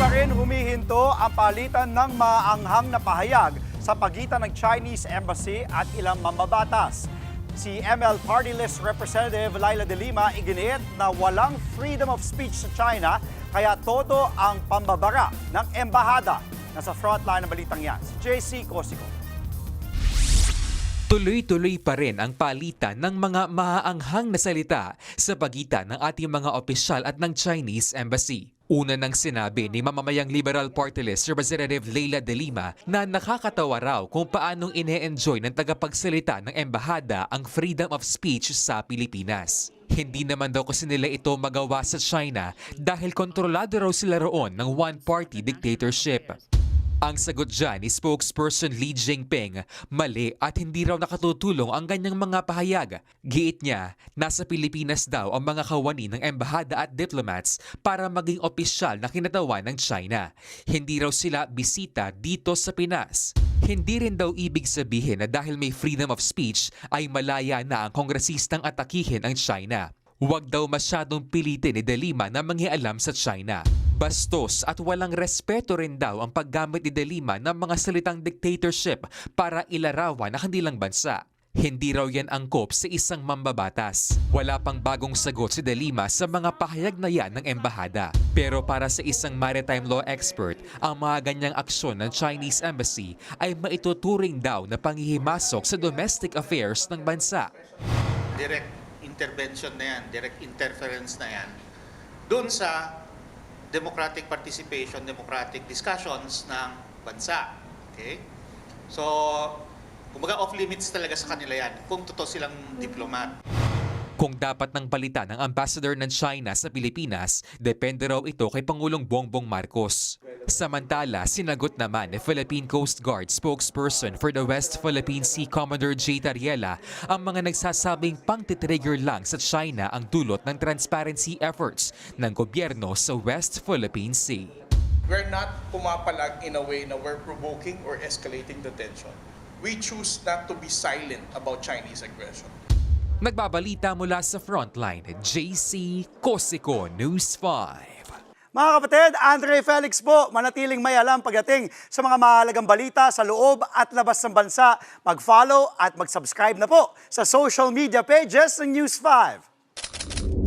pa rin humihinto ang palitan ng maanghang na pahayag sa pagitan ng Chinese Embassy at ilang mambabatas. Si ML Party List Representative Laila de Lima iginiit na walang freedom of speech sa China kaya todo ang pambabara ng embahada. Nasa frontline ng balitang yan, si JC Cosico. Tuloy-tuloy pa rin ang palitan ng mga maaanghang na salita sa pagitan ng ating mga opisyal at ng Chinese Embassy. Una nang sinabi ni mamamayang Liberal Party List Representative Laila de Lima na nakakatawa raw kung paanong ine-enjoy ng tagapagsalita ng embahada ang freedom of speech sa Pilipinas. Hindi naman daw kasi nila ito magawa sa China dahil kontrolado raw sila roon ng one-party dictatorship. Ang sagot dyan ni spokesperson Li Jinping, mali at hindi raw nakatutulong ang ganyang mga pahayag. Giit niya, nasa Pilipinas daw ang mga kawani ng embahada at diplomats para maging opisyal na kinatawan ng China. Hindi raw sila bisita dito sa Pinas. Hindi rin daw ibig sabihin na dahil may freedom of speech ay malaya na ang kongresistang atakihin ang China. Huwag daw masyadong pilitin ni De Lima na manghialam sa China. Bastos at walang respeto rin daw ang paggamit ni De Lima ng mga salitang dictatorship para ilarawan ang kanilang bansa. Hindi raw yan angkop sa isang mambabatas. Wala pang bagong sagot si De Lima sa mga pahayag na yan ng embahada. Pero para sa isang maritime law expert, ang mga ganyang aksyon ng Chinese Embassy ay maituturing daw na panghihimasok sa domestic affairs ng bansa. Direct intervention na yan, direct interference na yan, dun sa democratic participation, democratic discussions ng bansa. Okay? So, kumbaga off-limits talaga sa kanila yan, kung totoo silang diplomat. Kung dapat nang palitan ng ambassador ng China sa Pilipinas, depende raw ito kay Pangulong Bongbong Marcos. Samantala, sinagot naman ni Philippine Coast Guard spokesperson for the West Philippine Sea Commodore J. Tariela ang mga nagsasabing pang-titrigger lang sa China ang dulot ng transparency efforts ng gobyerno sa West Philippine Sea. We're not pumapalag in a way na we're provoking or escalating the tension. We choose not to be silent about Chinese aggression. Nagbabalita mula sa Frontline, JC Cosico, News 5. Mga kapatid, Andre Felix po, manatiling may alam pagdating sa mga mahalagang balita sa loob at labas ng bansa. Mag-follow at mag-subscribe na po sa social media pages ng News 5.